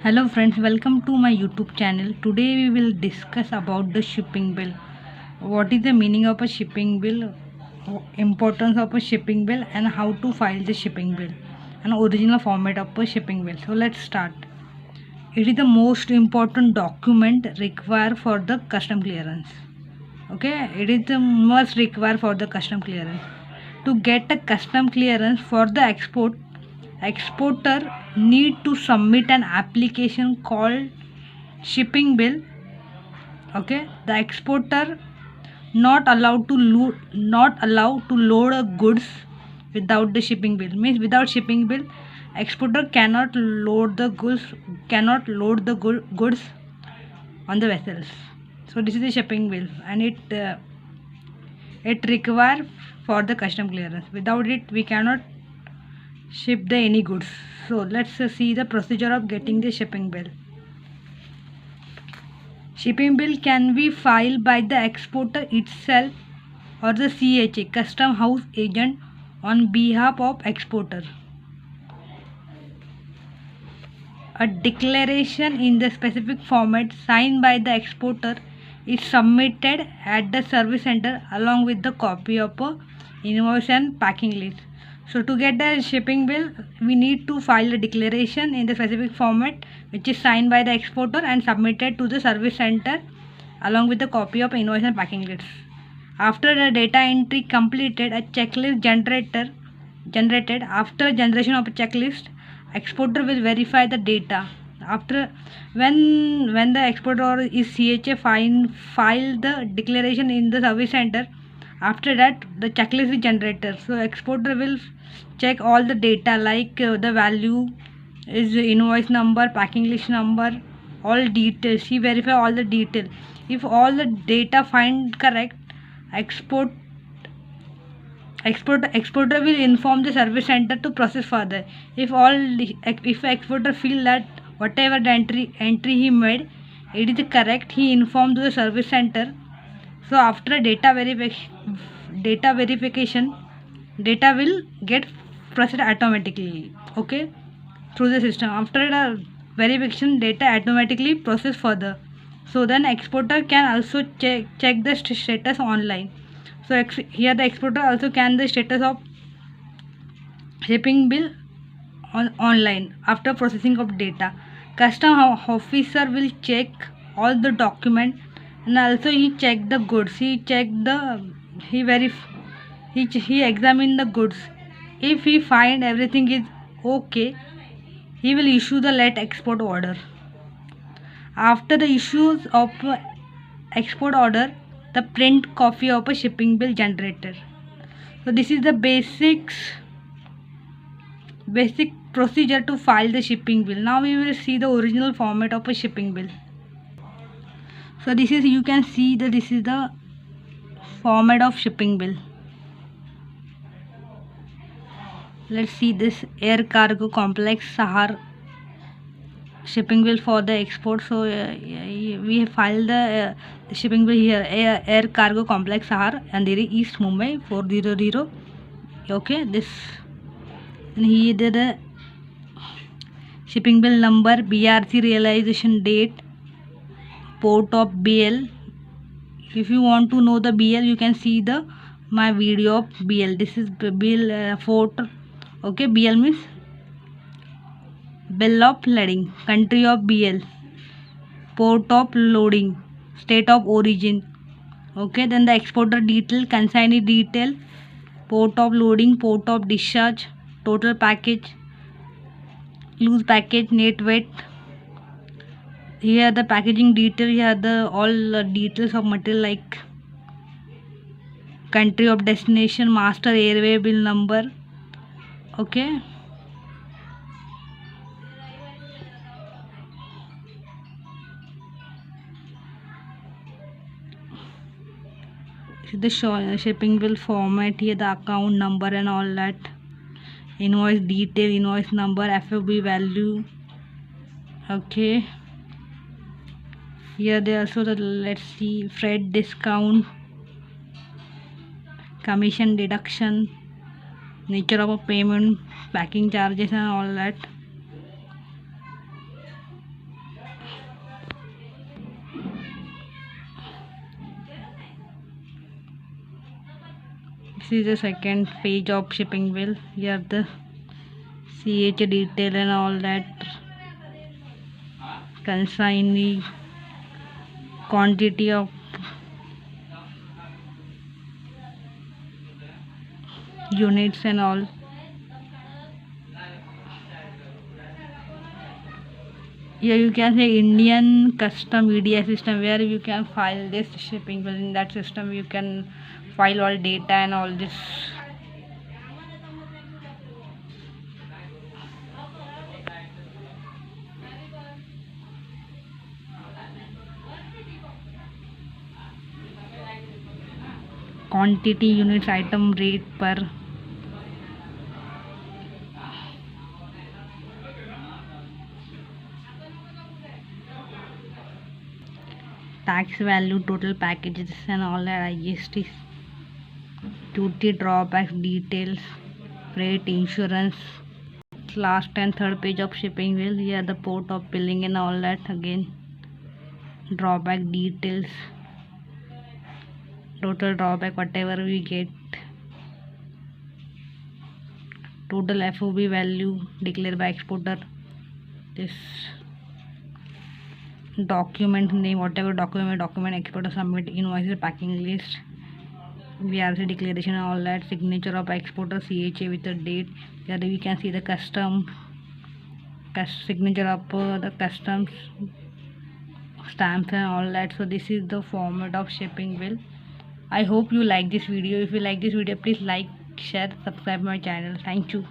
Hello friends, welcome to my YouTube channel. Today we will discuss about the shipping bill. What is the meaning of a shipping bill, importance of a shipping bill, and how to file the shipping bill, and original format of a shipping bill. So let's start. It is the most important document required for the custom clearance. Okay, it is the must required for the custom clearance. To get a custom clearance for the exporter need to submit an application called shipping bill. Okay, the exporter not allowed to load a goods without the shipping bill. Means without shipping bill, exporter cannot load the goods on the vessels. So this is the shipping bill, and it require for the custom clearance. Without it, we cannot ship the any goods. So let's see the procedure of getting the shipping bill. Shipping bill can be filed by the exporter itself or the CHA custom house agent on behalf of exporter. A declaration in the specific format signed by the exporter is submitted at the service center along with the copy of a invoice and packing list. So to get the shipping bill, we need to file a declaration in the specific format which is signed by the exporter and submitted to the service center along with the copy of invoice and packing list. After the data entry completed, a checklist generated. After generation of a checklist, exporter will verify the data. After when the exporter is CHA file the declaration in the service center. After that, the checklist is generated. So exporter will check all the data like the value is invoice number, packing list number, all details. He verify all the detail. If all the data find correct, export exporter will inform the service center to process further. If exporter feel that whatever the entry he made, it is correct, he informed to the service center. So after data verification, data will get processed automatically. Okay, through the system. After the verification, data automatically process further. So then exporter can also check the status online. So here the exporter also can the status of shipping bill online after processing of data. Custom officer will check all the document, and also he check the goods. He examine the goods. If he find everything is okay, he will issue the let export order. After the issues of export order, the print copy of a shipping bill generated. So this is the basic procedure to file the shipping bill. Now we will see the original format of a shipping bill. So this is, you can see that this is the format of shipping bill. Let's see this air cargo complex Sahar shipping bill for the export. So we file the shipping bill here, air cargo complex Sahar, Andheri East Mumbai 400. Okay, this, and here the shipping bill number, BRC realization date, port of BL. If you want to know the BL, you can see the my video of BL. This is bill port. Okay, BL means bill of lading, country of BL, port of loading, state of origin. Okay, then the exporter detail, consignee detail, port of loading, port of discharge, total package, loose package, net weight. Here the packaging detail. Here the all details of material like country of destination, master airway bill number. Okay, the shipping bill format. Here the account number and all that, invoice detail, invoice number, FOB value. Okay, here they also the, let's see, freight discount, commission deduction, nature of a payment, packing charges and all that. This is the second page of shipping bill. You have the CH detail and all that, consignee, quantity of units and all. Here you can say Indian custom EDI system, where you can file this shipping bill. In that system you can file all data and all this. Quantity, units, item, rate per. Tax value, total packages and all that, IGST, duty drawbacks, details, freight, insurance. Last and third page of shipping bill. Here the port of billing and all that. Again, drawback details, total drawback, whatever we get, total FOB value declared by exporter, this document name, whatever document exporter submit, invoices, packing list, VRC declaration and all that, signature of exporter, CHA with the date. Here we can see the signature of the customs stamps and all that. So this is the format of shipping bill. I hope you like this video. If you like this video, please like, share, subscribe my channel. Thank you.